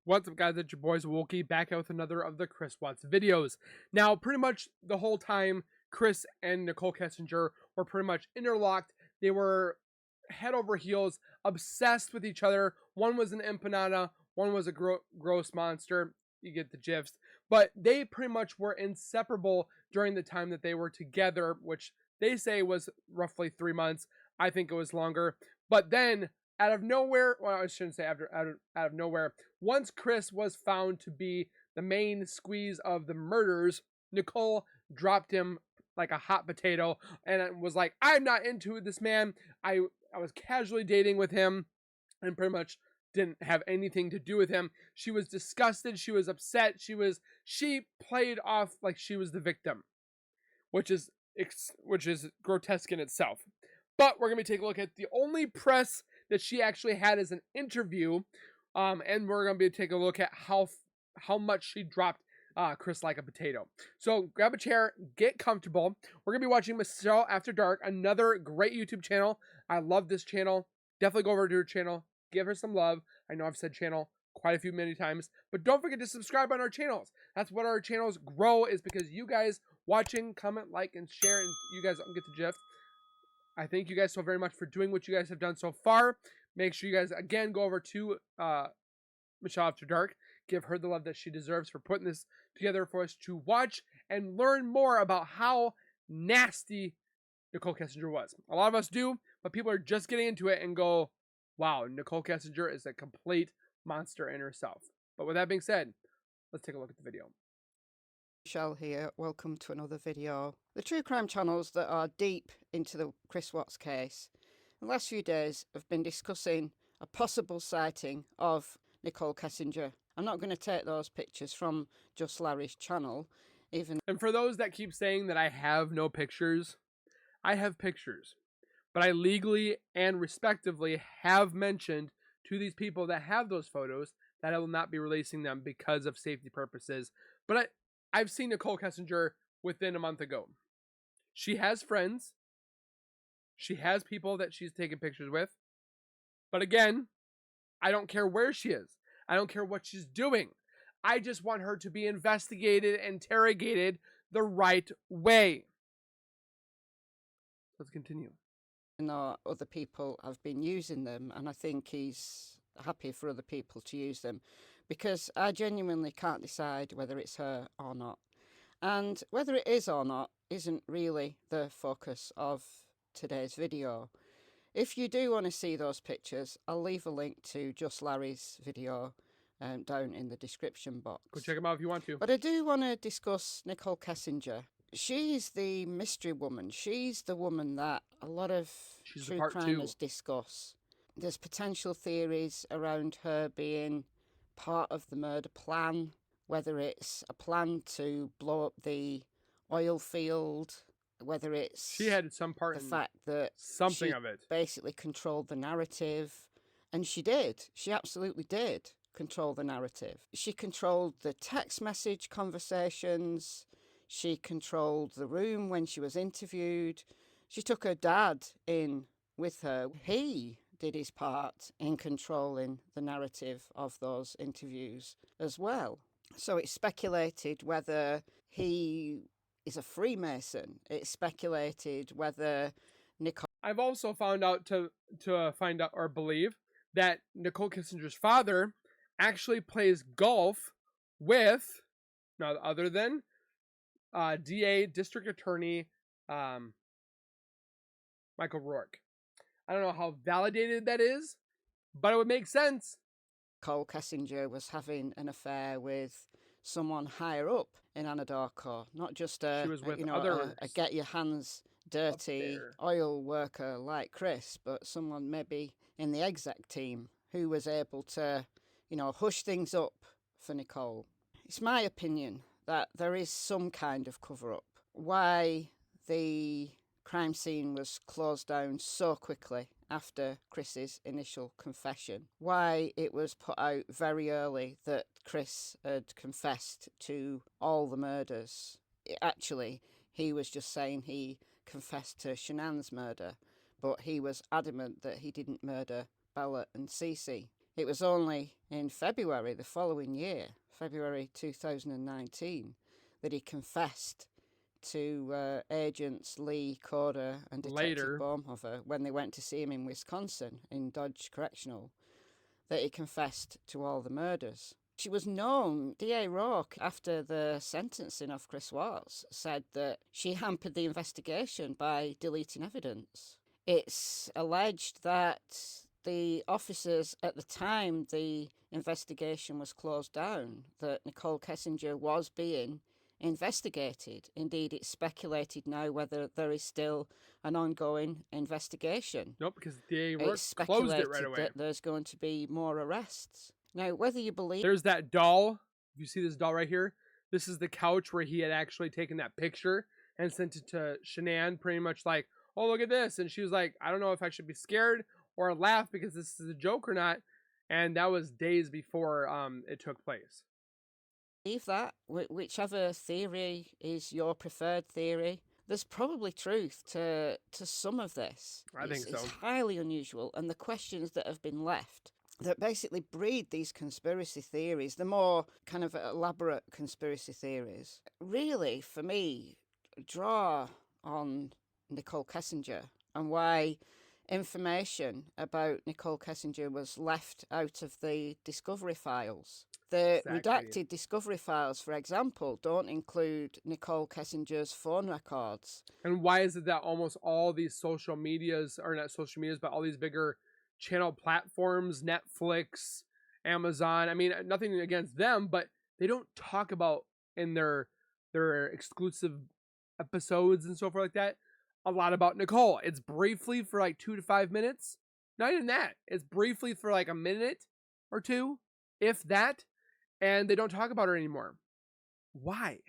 What's up, guys? It's your boys Wookie back out with another of the Chris Watts videos. Now, pretty much the whole time, Chris and Nichol Kessinger were pretty much interlocked. They were head over heels, obsessed with each other. One was an empanada, one was a gross monster. You get the gist. But they pretty much were inseparable during the time that they were together, which they say was roughly 3 months. I think it was longer. But then, out of nowhere, well, I shouldn't say out of nowhere, once Chris was found to be the main squeeze of the murders, Nicole dropped him like a hot potato and was like, I'm not into this man. I was casually dating with him and pretty much didn't have anything to do with him. She was disgusted. She was upset. She played off like she was the victim, which is grotesque in itself. But we're going to take a look at the only press that she actually had as an interview. And we're going to be taking a look at how much she dropped Chris like a potato. So grab a chair, get comfortable. We're going to be watching Michelle After Dark, another great YouTube channel. I love this channel. Definitely go over to her channel. Give her some love. I know I've said channel quite a few many times, but don't forget to subscribe on our channels. That's what our channels grow, is because you guys watching, comment, like, and share, and you guys get the gist. I thank you guys so very much for doing what you guys have done so far. Make sure you guys, again, go over to Michelle After Dark. Give her the love that she deserves for putting this together for us to watch and learn more about how nasty Nichol Kessinger was. A lot of us do, but people are just getting into it and go, wow, Nichol Kessinger is a complete monster in herself. But with that being said, let's take a look at the video. Michelle here, welcome to another video. The true crime channels that are deep into the Chris Watts case in the last few days have been discussing a possible sighting of Nichol Kessinger. I'm not going to take those pictures from Just Larry's channel, even. And for those that keep saying that I have no pictures, I have pictures. But I legally and respectively have mentioned to these people that have those photos that I will not be releasing them because of safety purposes. But I've seen Nichol Kessinger within a month ago. She has friends. She has people that she's taken pictures with. But again, I don't care where she is. I don't care what she's doing. I just want her to be investigated, interrogated the right way. Let's continue. Other people have been using them, and I think he's happy for other people to use them, because I genuinely can't decide whether it's her or not. And whether it is or not isn't really the focus of today's video. If you do want to see those pictures, I'll leave a link to Just Larry's video down in the description box. Go check them out if you want to. But I do want to discuss Nichol Kessinger. She's the mystery woman. She's the woman that a lot of true crimers discuss. There's potential theories around her being part of the murder plan, whether it's a plan to blow up the oil field, whether it's she had some part the in fact that something of it basically controlled the narrative. And she did. She absolutely did control the narrative. She controlled the text message conversations. She controlled the room when she was interviewed. She took her dad in with her. He did his part in controlling the narrative of those interviews as well. So it's speculated whether he is a Freemason. It's speculated whether Nichol... I've also found out to find out or believe that Nichol Kessinger's father actually plays golf with none other than DA District Attorney Michael Rourke. I don't know how validated that is, but it would make sense. Nichol Kessinger was having an affair with someone higher up in Anadarko, not just a get your hands dirty oil worker like Chris, but someone maybe in the exec team who was able to, hush things up for Nicole. It's my opinion that there is some kind of cover-up. Why the crime scene was closed down so quickly after Chris's initial confession. Why it was put out very early that Chris had confessed to all the murders. Actually, he was just saying he confessed to Shanann's murder, but he was adamant that he didn't murder Bella and Cece. It was only in February the following year, February 2019, that he confessed to agents Lee, Corder, and Detective Baumhofer when they went to see him in Wisconsin, in Dodge Correctional, that he confessed to all the murders. She was known, D.A. Rourke, after the sentencing of Chris Watts, said that she hampered the investigation by deleting evidence. It's alleged that the officers at the time the investigation was closed down, that Nichol Kessinger was being investigated. Indeed, it's speculated now whether there is still an ongoing investigation. Nope, because D.A. Rourke closed it right away. That there's going to be more arrests. Now, whether you believe... There's that doll. If you see this doll right here, this is the couch where he had actually taken that picture and sent it to Shanann, pretty much like, oh, look at this. And she was like, I don't know if I should be scared or laugh because this is a joke or not. And that was days before it took place. Believe that, whichever theory is your preferred theory, there's probably truth to some of this. I think so. It's highly unusual, and the questions that have been left that basically breed these conspiracy theories, the more kind of elaborate conspiracy theories, really, for me, draw on Nichol Kessinger and why information about Nichol Kessinger was left out of the discovery files. The redacted discovery files, for example, don't include Nichol Kessinger's phone records. And why is it that almost all these social medias, or not social medias, but all these bigger channel platforms, Netflix, Amazon, I mean, nothing against them, but they don't talk about in their exclusive episodes and so forth like that a lot about Nichol. It's briefly for like 2 to 5 minutes. Not even that. It's briefly for like a minute or two, if that, and they don't talk about her anymore. Why?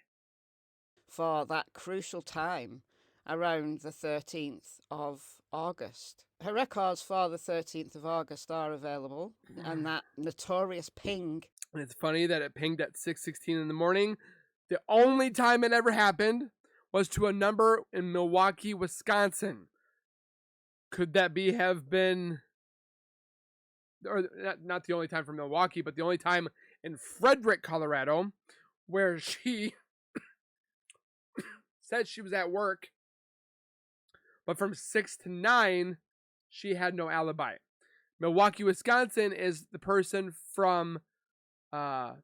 For that crucial time around the 13th of August. Her records for the 13th of August are available, and that notorious ping. And it's funny that it pinged at 6:16 in the morning. The only time it ever happened was to a number in Milwaukee, Wisconsin. Could that have been, or not the only time from Milwaukee, but the only time in Frederick, Colorado, where she said she was at work, but from 6 to 9, she had no alibi. Milwaukee, Wisconsin is the person from, or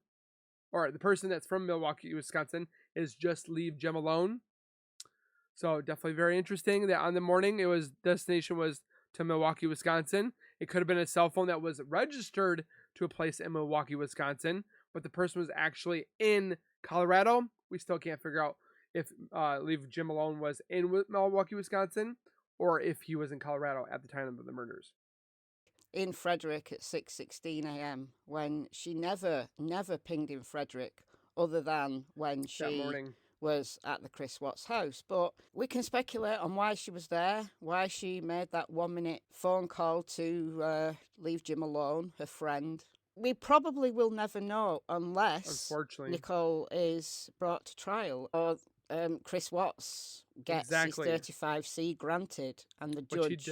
the person that's from Milwaukee, Wisconsin is Just Leave Jim Alone. So definitely very interesting that on the morning destination was to Milwaukee, Wisconsin. It could have been a cell phone that was registered to a place in Milwaukee, Wisconsin, but the person was actually in Colorado. We still can't figure out if Leave Jim Alone was in Milwaukee, Wisconsin, or if he was in Colorado at the time of the murders. In Frederick at 6:16 a.m. when she never pinged in Frederick other than when she was at the Chris Watts house. But we can speculate on why she was there, why she made that 1-minute phone call to Leave Jim Alone, her friend. We probably will never know unless Nichol is brought to trial or Chris Watts gets his 35C granted and the judge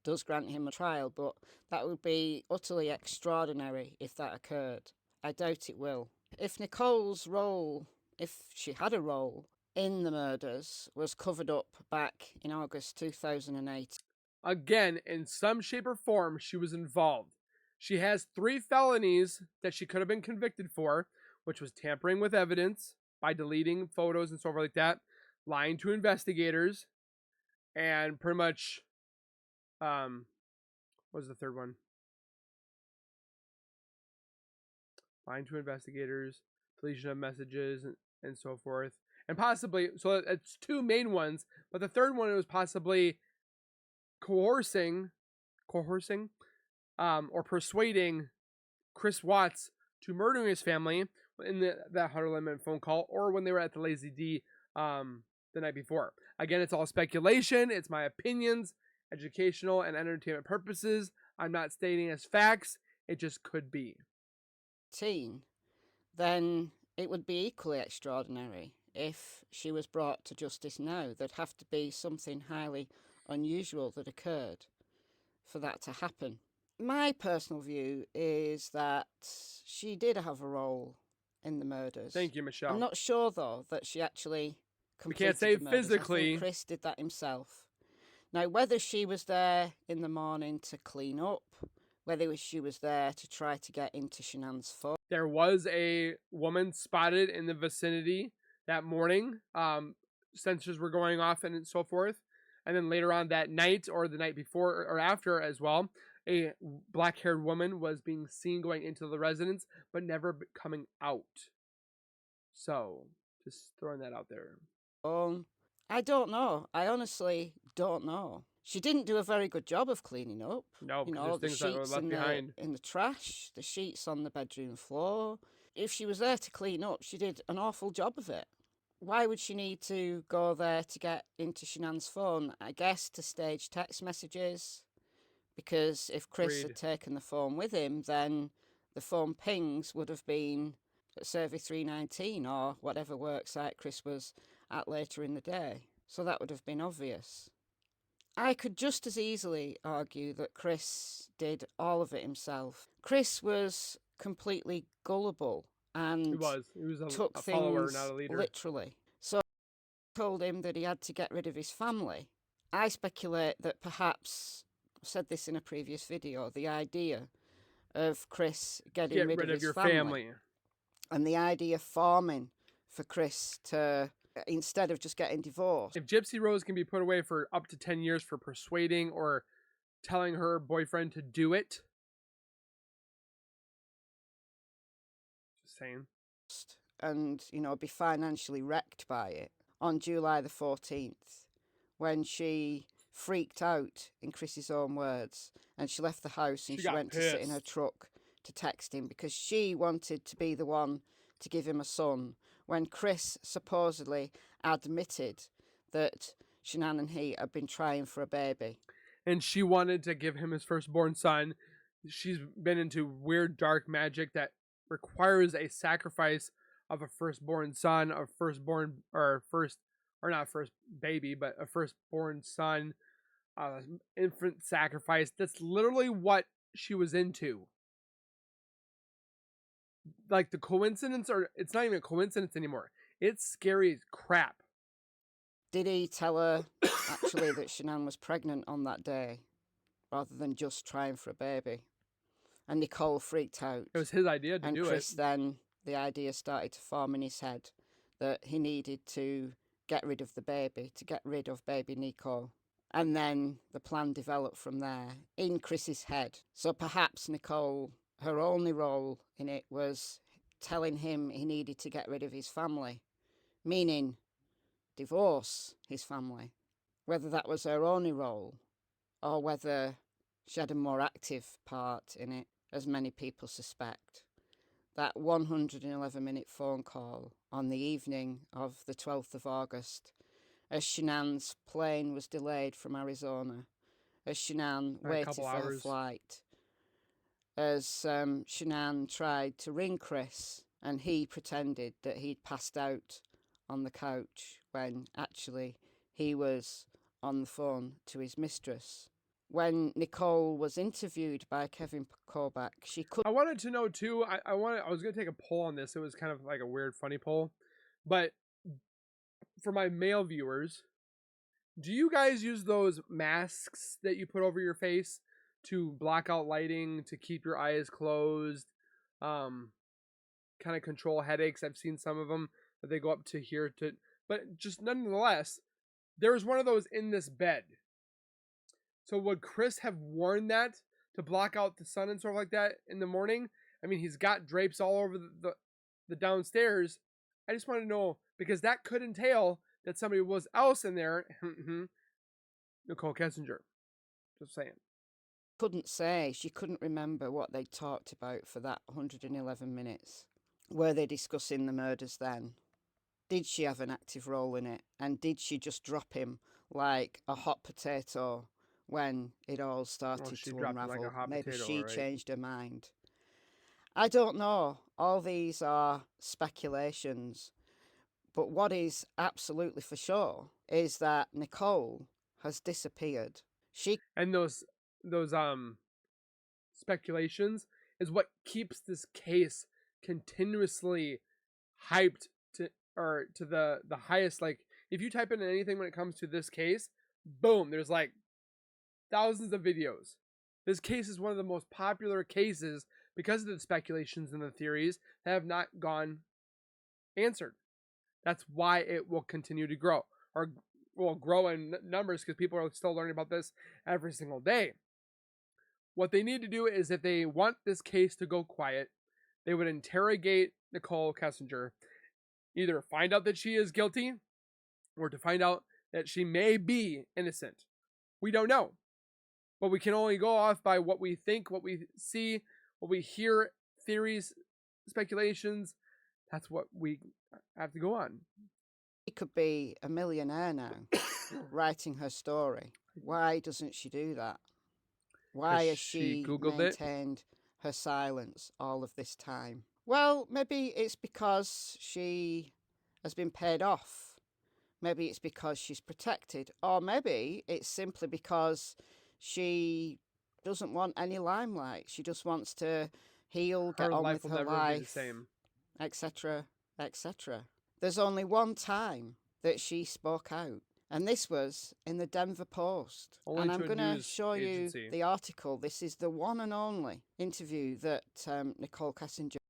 does grant him a trial. But that would be utterly extraordinary if that occurred. I doubt it will. If Nichole's role, if she had a role in the murders, was covered up back in August 2008. Again, in some shape or form, she was involved. She has 3 felonies that she could have been convicted for, which was tampering with evidence by deleting photos and stuff like that, lying to investigators, and pretty much, what was the third one? Lying to investigators, deletion of messages, and so forth. And possibly, so it's 2 main ones, but the third one was possibly coercing, or persuading Chris Watts to murdering his family in that Hunter Lemon phone call, or when they were at the Lazy D the night before. Again, it's all speculation. It's my opinions, educational and entertainment purposes. I'm not stating as facts. It just could be. Then it would be equally extraordinary if she was brought to justice now. There'd have to be something highly unusual that occurred for that to happen. My personal view is that she did have a role in the murders. Thank you, Michelle. I'm not sure, though, that she actually completed we can't say the murders. physically. I think Chris did that himself. Now, whether she was there in the morning to clean up, whether she was there to try to get into Shanann's phone. There was a woman spotted in the vicinity that morning. Sensors were going off and so forth. And then later on that night or the night before or after as well, a black-haired woman was being seen going into the residence but never coming out. So, just throwing that out there. I don't know. I honestly don't know. She didn't do a very good job of cleaning up. No, you know, the things that were left behind in the trash, the sheets on the bedroom floor. If she was there to clean up, she did an awful job of it. Why would she need to go there to get into Shanann's phone? I guess to stage text messages. Because if Chris had taken the phone with him, then the phone pings would have been at Survey 319 or whatever worksite Chris was at later in the day. So that would have been obvious. I could just as easily argue that Chris did all of it himself. Chris was completely gullible and he was took a follower, things not a leader. Literally. So I told him that he had to get rid of his family. I speculate that perhaps, I said this in a previous video, the idea of Chris getting rid of his your family and the idea forming for Chris to, instead of just getting divorced. If Gypsy Rose can be put away for up to 10 years for persuading or telling her boyfriend to do it. Just saying. And, you know, be financially wrecked by it. On July the 14th, when she freaked out, in Chris's own words, and she left the house and she went to sit in her truck to text him because she wanted to be the one to give him a son, when Chris supposedly admitted that Shanann and he had been trying for a baby. And she wanted to give him his firstborn son. She's been into weird dark magic that requires a sacrifice of a firstborn son, a firstborn, or not first baby, but a firstborn son, infant sacrifice. That's literally what she was into. Like the coincidence, or it's not even a coincidence anymore. It's scary as crap. Did he tell her actually that Shanann was pregnant on that day, rather than just trying for a baby? And Nicole freaked out. It was his idea to do it. And Chris then, the idea started to form in his head that he needed to get rid of the baby, to get rid of baby Nicole. And then the plan developed from there, in Chris's head. So perhaps Nicole, her only role in it was telling him he needed to get rid of his family, meaning divorce his family. Whether that was her only role or whether she had a more active part in it, as many people suspect. That 111-minute phone call on the evening of the 12th of August, as Shanann's plane was delayed from Arizona, as Shanann waited for her flight, as Shanann tried to ring Chris and he pretended that he'd passed out on the couch when actually he was on the phone to his mistress. When Nicole was interviewed by Kevin Kobach, she could. I wanted to know too. I was gonna take a poll on this. It was kind of like a weird, funny poll, but for my male viewers, do you guys use those masks that you put over your face to block out lighting, to keep your eyes closed, kind of control headaches? I've seen some of them that they go up to here to, but just nonetheless, there was one of those in this bed. So would Chris have worn that to block out the sun and stuff like that in the morning? I mean, he's got drapes all over the downstairs. I just want to know, because that could entail that somebody was else in there. Nicole Kessinger. Just saying. Couldn't say. She couldn't remember what they talked about for that 111 minutes. Were they discussing the murders then? Did she have an active role in it? And did she just drop him like a hot potato when it all started to unravel? Like Maybe she changed her mind. I don't know. All these are speculations. But what is absolutely for sure is that Nicole has disappeared. And those speculations is what keeps this case continuously hyped to the highest. Like, if you type in anything when it comes to this case, boom, there's like thousands of videos. This case is one of the most popular cases because of the speculations and the theories that have not gone answered. That's why it will continue to grow, or will grow in numbers, because people are still learning about this every single day. What they need to do is, if they want this case to go quiet, they would interrogate Nichol Kessinger, either find out that she is guilty or to find out that she may be innocent. We don't know, but we can only go off by what we think, what we see, what we hear, theories, speculations. That's what we have to go on. She could be a millionaire now, writing her story. Why doesn't she do that? Why has she maintained her silence all of this time? Well, maybe it's because she has been paid off. Maybe it's because she's protected. Or maybe it's simply because she doesn't want any limelight. She just wants to heal, get on with her life, etc., etc. There's only one time that she spoke out, and this was in the Denver Post. And I'm going to show you the article. This is the one and only interview that Nicole Kessinger did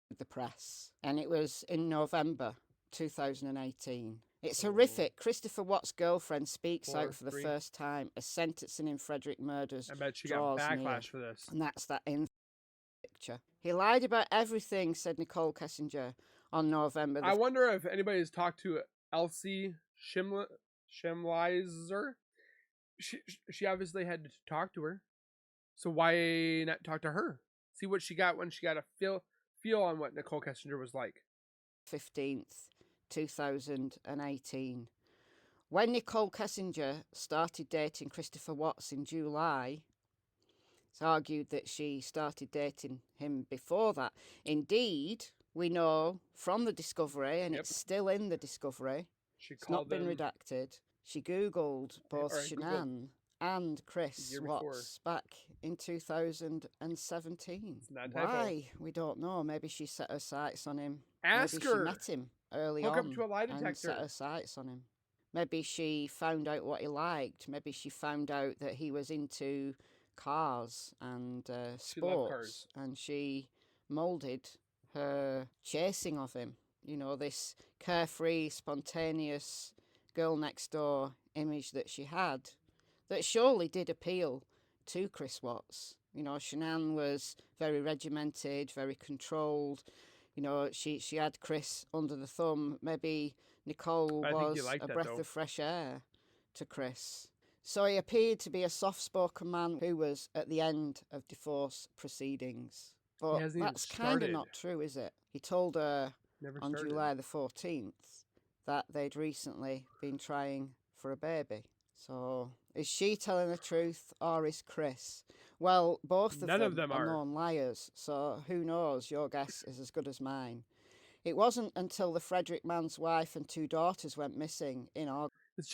with the press, and it was in November 2018. It's horrific. Christopher Watts' girlfriend speaks out for the first time as sentencing in Frederick murders. I bet she got backlash for this. And that's that in picture. He lied about everything, said Nicole Kessinger on November. I wonder if anybody's talked to Elsie Schemleiser. She obviously had to talk to her. So why not talk to her? See what she got when she got a feel on what Nicole Kessinger was like. 15th, 2018. When Nicole Kessinger started dating Christopher Watts in July, it's argued that she started dating him before that. Indeed, we know from the discovery, and it's still in the discovery, it's not been redacted, she Googled both Shanann and Chris Watts back in 2017. Why? We don't know. Maybe she set her sights on him. Ask her. Maybe she met him early on. Hook up to a lie detector. And set her sights on him. Maybe she found out what he liked. Maybe she found out that he was into cars and sports, and she moulded her chasing of him. You know, this carefree, spontaneous girl next door image that she had, that surely did appeal to Chris Watts. You know, Shanann was very regimented, very controlled. You know, she had Chris under the thumb. Maybe Nicole was a breath of fresh air to Chris. So he appeared to be a soft-spoken man who was at the end of divorce proceedings. But that's kind of not true, is it? He told her on July the 14th that they'd recently been trying for a baby. So is she telling the truth, or is Chris? Well, both of them are known liars, so who knows? Your guess is as good as mine. It wasn't until the Frederick man's wife and 2 daughters went missing in August. It's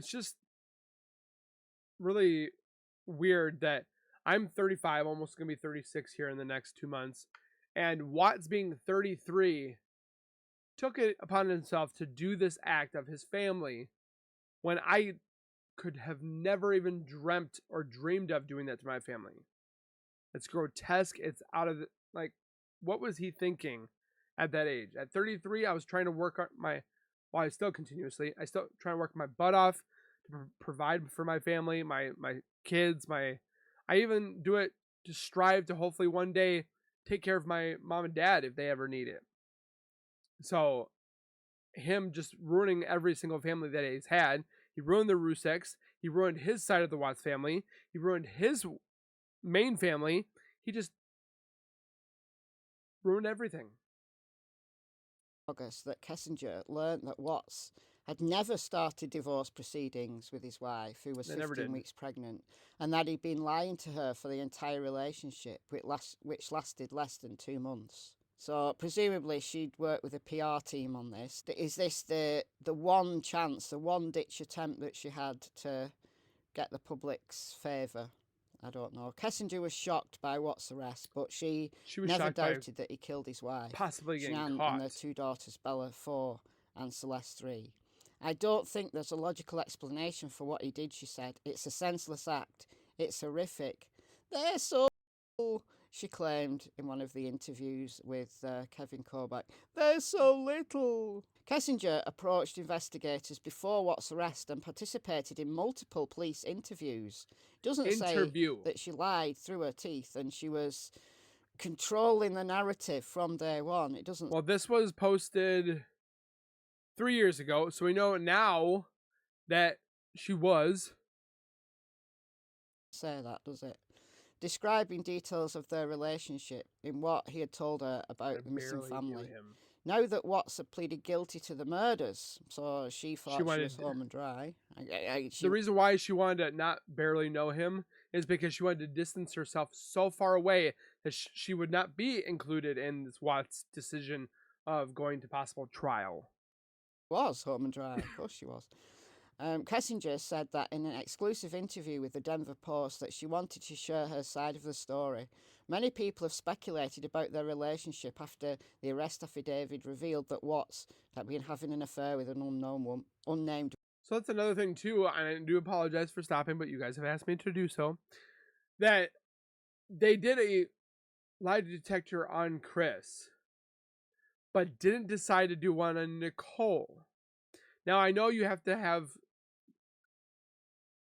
just really weird that I'm 35, almost going to be 36 here in the next 2 months, and Watts, being 33, took it upon himself to do this act of his family when I could have never even dreamt or dreamed of doing that to my family. It's grotesque. It's out of what was he thinking at that age? At 33, I was trying to work on I still trying to work my butt off to provide for my family, my kids, I even do it to strive to hopefully one day take care of my mom and dad if they ever need it. So him just ruining every single family that he's had. He ruined the Ruseks. He ruined his side of the Watts family. He ruined his main family. He just ruined everything. August that Kessinger learned that Watts had never started divorce proceedings with his wife, who was 15 weeks pregnant, and that he'd been lying to her for the entire relationship, which lasted less than 2 months. So presumably she'd worked with a PR team on this. Is this the one chance, the one ditch attempt that she had to get the public's favour? I don't know. Kessinger was shocked by Watts' arrest, but she never doubted that he killed his wife, possibly getting Shanann, caught, and their 2 daughters, Bella, 4, and Celeste, 3. I don't think there's a logical explanation for what he did, she said. It's a senseless act. It's horrific. They're so... she claimed in one of the interviews with Kevin Kobach. They're so little. Kessinger approached investigators before Watts' arrest and participated in multiple police interviews. It doesn't say that she lied through her teeth and she was controlling the narrative from day one. It doesn't... Well, this was posted 3 years ago, so we know now that she was. Say that, does it? Describing details of their relationship in what he had told her about the missing family. Now that Watts had pleaded guilty to the murders, so she thought she was home and dry. The reason why she wanted to not barely know him is because she wanted to distance herself so far away that she would not be included in this Watts' decision of going to possible trial. Was home and dry, of course she was. Kessinger said that in an exclusive interview with the Denver Post that she wanted to share her side of the story. Many people have speculated about their relationship after the arrest affidavit revealed that Watts had been having an affair with an unnamed. So that's another thing too, and I do apologize for stopping, but you guys have asked me to do so. That they did a lie detector on Chris, but didn't decide to do one on Nicole. Now I know you have to have,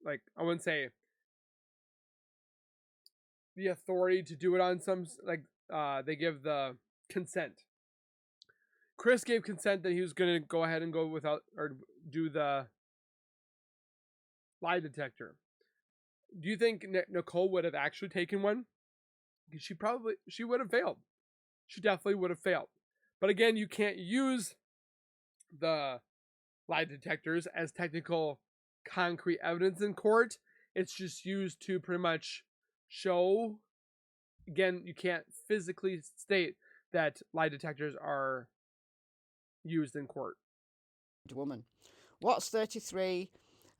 like, I wouldn't say the authority to do it on some, like, they give the consent. Chris gave consent that he was going to go ahead and go without, or do the lie detector. Do you think Nicole would have actually taken one? She would have failed. She definitely would have failed. But again, you can't use the lie detectors as technical concrete evidence in court. It's just used to pretty much show. Again, you can't physically state that lie detectors are used in court. Woman. Watts, 33,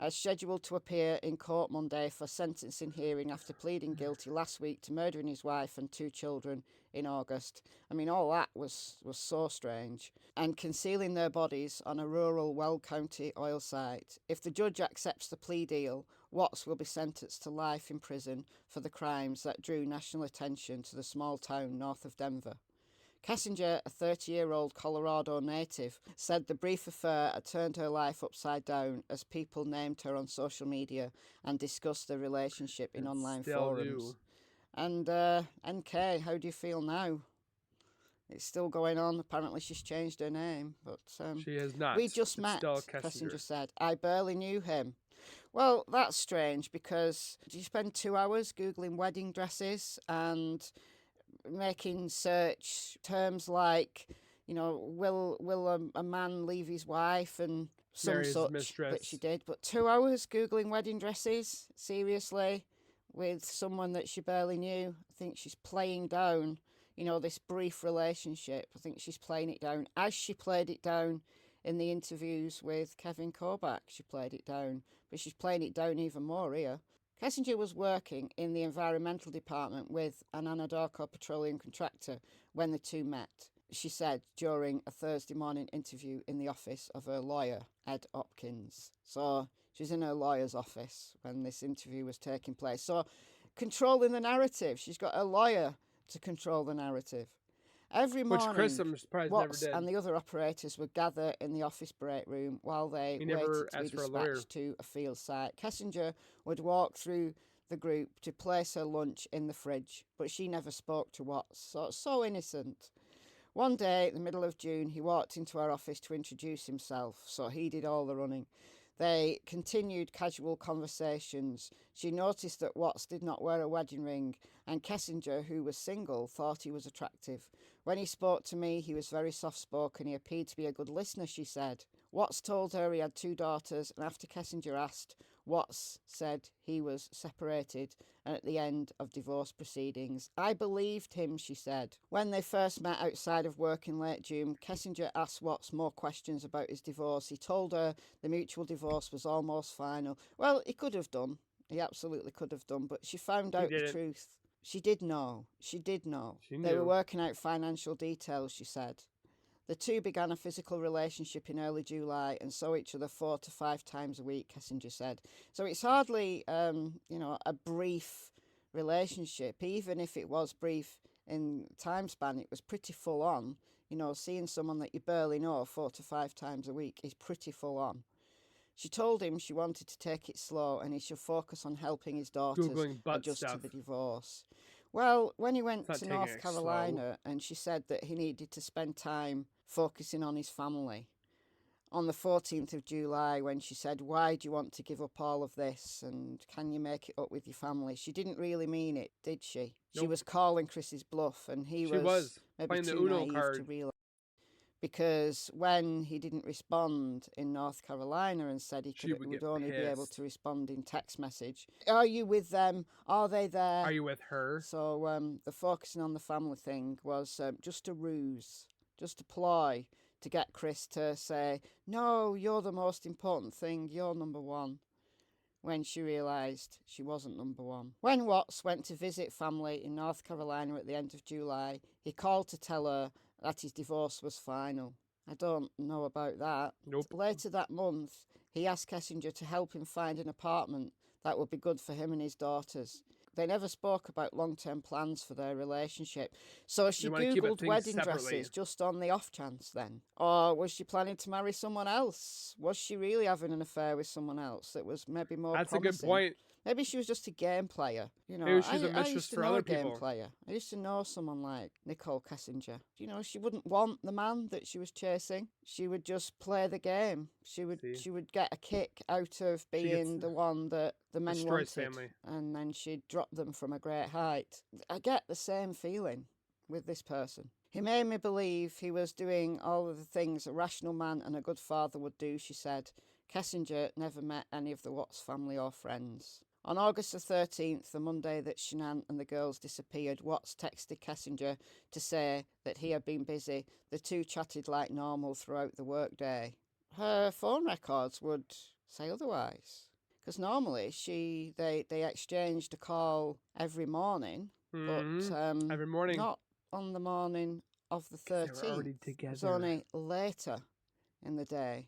is scheduled to appear in court Monday for sentencing hearing after pleading guilty last week to murdering his wife and 2 children in August. I mean, all that was so strange. And concealing their bodies on a rural Weld County oil site. If the judge accepts the plea deal, Watts will be sentenced to life in prison for the crimes that drew national attention to the small town north of Denver. Kessinger, a 30-year-old Colorado native, said the brief affair had turned her life upside down as people named her on social media and discussed their relationship in online forums. And NK, how do you feel now? It's still going on. Apparently she's changed her name, but she has not. We just met, Kessinger said. I barely knew him. Well, that's strange because you spend 2 hours Googling wedding dresses and making search terms like, you know, will a man leave his wife and some such that she did. But 2 hours Googling wedding dresses, seriously, with someone that she barely knew. I think she's playing down, you know, this brief relationship. I think she's playing it down as she played it down in the interviews with Kevin Kobach. She played it down, but she's playing it down even more here. Kessinger was working in the environmental department with an Anadarko petroleum contractor when the two met, she said during a Thursday morning interview in the office of her lawyer, Ed Hopkins. So she's in her lawyer's office when this interview was taking place. So controlling the narrative. She's got a lawyer to control the narrative. Every morning, which Chris, I'm surprised, Watts never did. And the other operators would gather in the office break room while they waited to be dispatched to a field site. Kessinger would walk through the group to place her lunch in the fridge, but she never spoke to Watts. So innocent. One day, in the middle of June, he walked into our office to introduce himself, so he did all the running. They continued casual conversations. She noticed that Watts did not wear a wedding ring, and Kessinger, who was single, thought he was attractive. When he spoke to me, he was very soft-spoken. He appeared to be a good listener, she said. Watts told her he had 2 daughters, and after Kessinger asked, Watts said he was separated and at the end of divorce proceedings. I believed him, she said. When they first met outside of work in late June, Kessinger asked Watts more questions about his divorce. He told her the mutual divorce was almost final. Well, he could have done. He absolutely could have done, but she found out the truth. She did know. She did know. They were working out financial details, she said. The two began a physical relationship in early July and saw each other 4 to 5 times a week, Kessinger said. So it's hardly, a brief relationship. Even if it was brief in time span, it was pretty full on. Seeing someone that you barely know 4 to 5 times a week is pretty full on. She told him she wanted to take it slow and he should focus on helping his daughters adjust to the divorce. Well, when he went to North Carolina, and she said that he needed to spend time focusing on his family. On the 14th of July, when she said, "Why do you want to give up all of this? And can you make it up with your family?" She didn't really mean it, did she? Nope. She was calling Chris's bluff, and he was maybe too naive to realise. Because when he didn't respond in North Carolina and said he would only be able to respond in text message, "Are you with them? Are they there? Are you with her?" So the focusing on the family thing was just a ruse, just a ploy to get Chris to say, "No, you're the most important thing, you're number one," when she realised she wasn't number one. When Watts went to visit family in North Carolina at the end of July, he called to tell her that his divorce was final. I don't know about that. Nope. Later that month, he asked Kessinger to help him find an apartment that would be good for him and his daughters. They never spoke about long-term plans for their relationship. So she Googled wedding dresses just on the off chance then? Or was she planning to marry someone else? Was she really having an affair with someone else that was maybe more promising? That's a good point. Maybe she was just a game player. Maybe she's a mistress for other people. Game player. I used to know someone like Nichol Kessinger. She wouldn't want the man that she was chasing. She would just play the game. She would get a kick out of being the one that the men wanted. Family. And then she'd drop them from a great height. I get the same feeling with this person. He made me believe he was doing all of the things a rational man and a good father would do, she said. Kessinger never met any of the Watts family or friends. On August the 13th, the Monday that Shanann and the girls disappeared, Watts texted Kessinger to say that he had been busy. The two chatted like normal throughout the workday. Her phone records would say otherwise. Because normally they exchanged a call every morning, but every morning. Not on the morning of the 13th. They were already together. It was only later in the day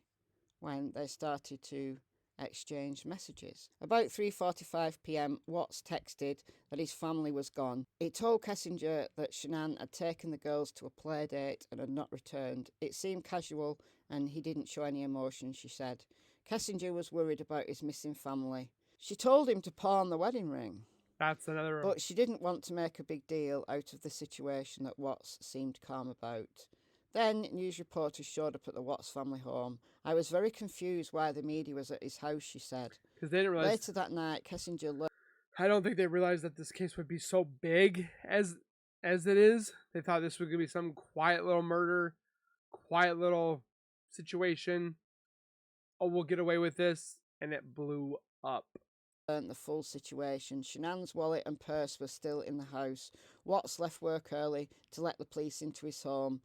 when they started to exchange messages. About 3:45 p.m, Watts texted that his family was gone. He told Kessinger that Shanann had taken the girls to a play date and had not returned. It seemed casual and he didn't show any emotion, she said. Kessinger was worried about his missing family. She told him to pawn the wedding ring. That's another... But she didn't want to make a big deal out of the situation that Watts seemed calm about. Then news reporters showed up at the Watts family home. I was very confused why the media was at his house, she said. Because they didn't realize... Later that night, Kessinger learned... I don't think they realized that this case would be so big as it is. They thought this was going to be some quiet little murder, quiet little situation. Oh, we'll get away with this. And it blew up. The full situation. Shanann's wallet and purse were still in the house. Watts left work early to let the police into his home.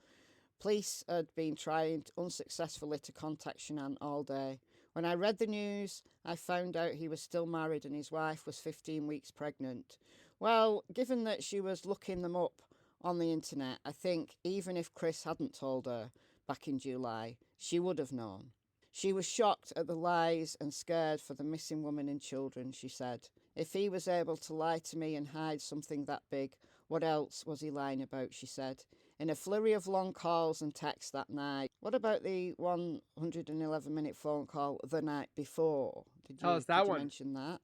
Police had been trying unsuccessfully to contact Shanann all day. When I read the news, I found out he was still married and his wife was 15 weeks pregnant. Well, given that she was looking them up on the internet, I think even if Chris hadn't told her back in July, she would have known. She was shocked at the lies and scared for the missing woman and children, she said. If he was able to lie to me and hide something that big, what else was he lying about, she said. In a flurry of long calls and texts that night. What about the 111-minute phone call the night before? Did you mention that?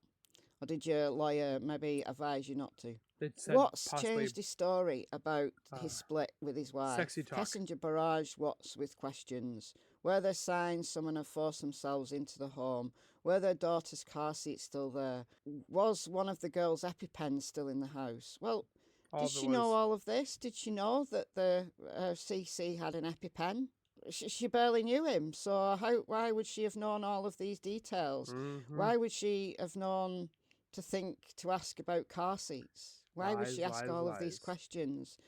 Or did your lawyer maybe advise you not to? Watts changed his story about his split with his wife. Sexy talk. Kessinger barraged Watts with questions. Were there signs someone had forced themselves into the home? Were their daughter's car seat still there? Was one of the girls' EpiPens still in the house? Well, did she know all of this? Did she know that the CC had an EpiPen? She barely knew him, so why would she have known all of these details? Mm-hmm. Why would she have known to ask about car seats? Why would she ask all of these questions?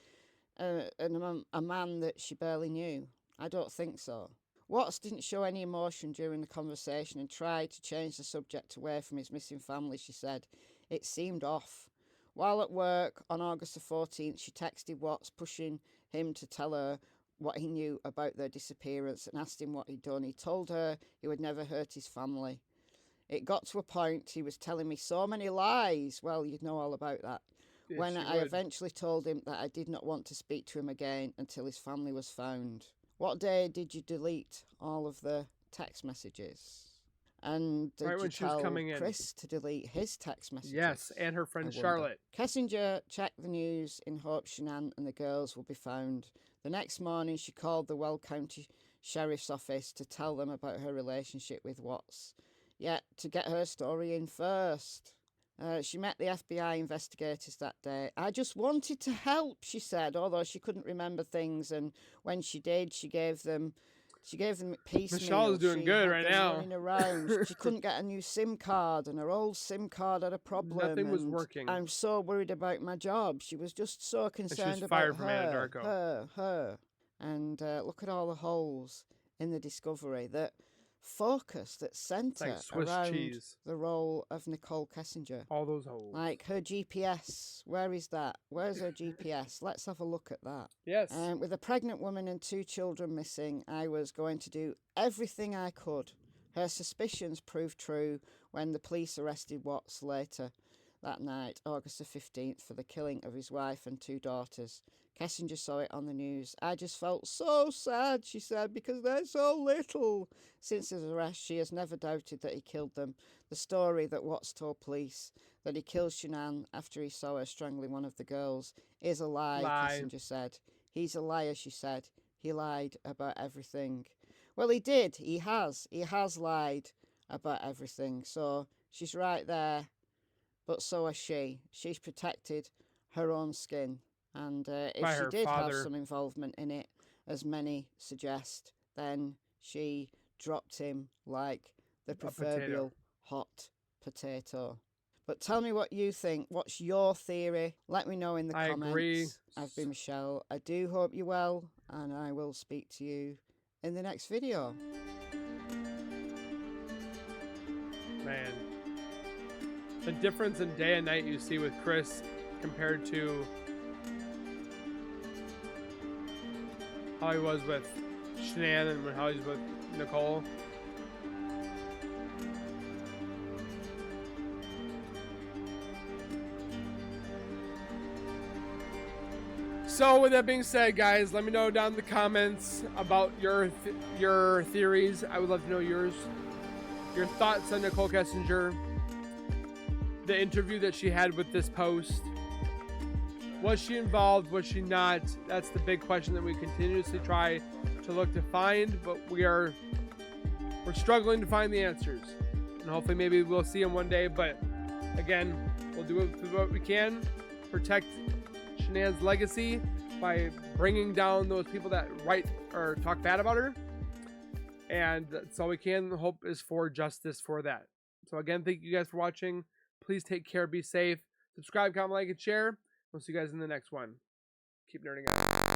And a man that she barely knew? I don't think so. Watts didn't show any emotion during the conversation and tried to change the subject away from his missing family, she said. It seemed off. While at work on August the 14th, she texted Watts, pushing him to tell her what he knew about their disappearance and asked him what he'd done. He told her he would never hurt his family. It got to a point he was telling me so many lies. Well, you'd know all about that. Yes, when I eventually told him that I did not want to speak to him again until his family was found. What day did you delete all of the text messages? And did you tell Chris to delete his text messages? Yes, and her friend Charlotte. Kessinger checked the news in hope Shanann and the girls would be found. The next morning, she called the Well County Sheriff's Office to tell them about her relationship with Watts, yet to get her story in first. She met the FBI investigators that day. I just wanted to help, she said, although she couldn't remember things, and when she did, she gave them piecemeal. Michelle's doing good right now. Running around. She couldn't get a new SIM card, and her old SIM card had a problem. Nothing was working. I'm so worried about my job. She was just so concerned about fired from Anadarko. her. And look at all the holes in the discovery that focus, that center around the role of Nichol Kessinger. All those holes. Like her GPS. Where is that? Where's her GPS? Let's have a look at that. Yes. With a pregnant woman and 2 children missing, I was going to do everything I could. Her suspicions proved true when the police arrested Watts later that night, August the 15th, for the killing of his wife and 2 daughters. Kessinger saw it on the news. I just felt so sad, she said, because they're so little. Since his arrest, she has never doubted that he killed them. The story that Watts told police, that he killed Shanann after he saw her strangling one of the girls, is a lie. Kessinger said. He's a liar, she said. He lied about everything. Well, he did. He has. He has lied about everything. So she's right there. But so has she. She's protected her own skin. And if she did have some involvement in it, as many suggest, then she dropped him like the proverbial hot potato. But tell me what you think. What's your theory? Let me know in the comments. I agree. I've been Michelle. I do hope you're well, and I will speak to you in the next video. Man. The difference in day and night you see with Chris compared to how he was with Shanann and how he's with Nicole. So with that being said, guys, let me know down in the comments about your theories. I would love to know your thoughts on Nichol Kessinger, the interview that she had with this post. Was she involved? Was she not? That's the big question that we continuously try to look to find, but we're struggling to find the answers. And hopefully maybe we'll see them one day, but again, we'll do what we can. Protect Shanann's legacy by bringing down those people that write or talk bad about her. And that's all we can hope is for justice for that. So again, thank you guys for watching. Please take care, be safe. Subscribe, comment, like, and share. We'll see you guys in the next one. Keep nerding out.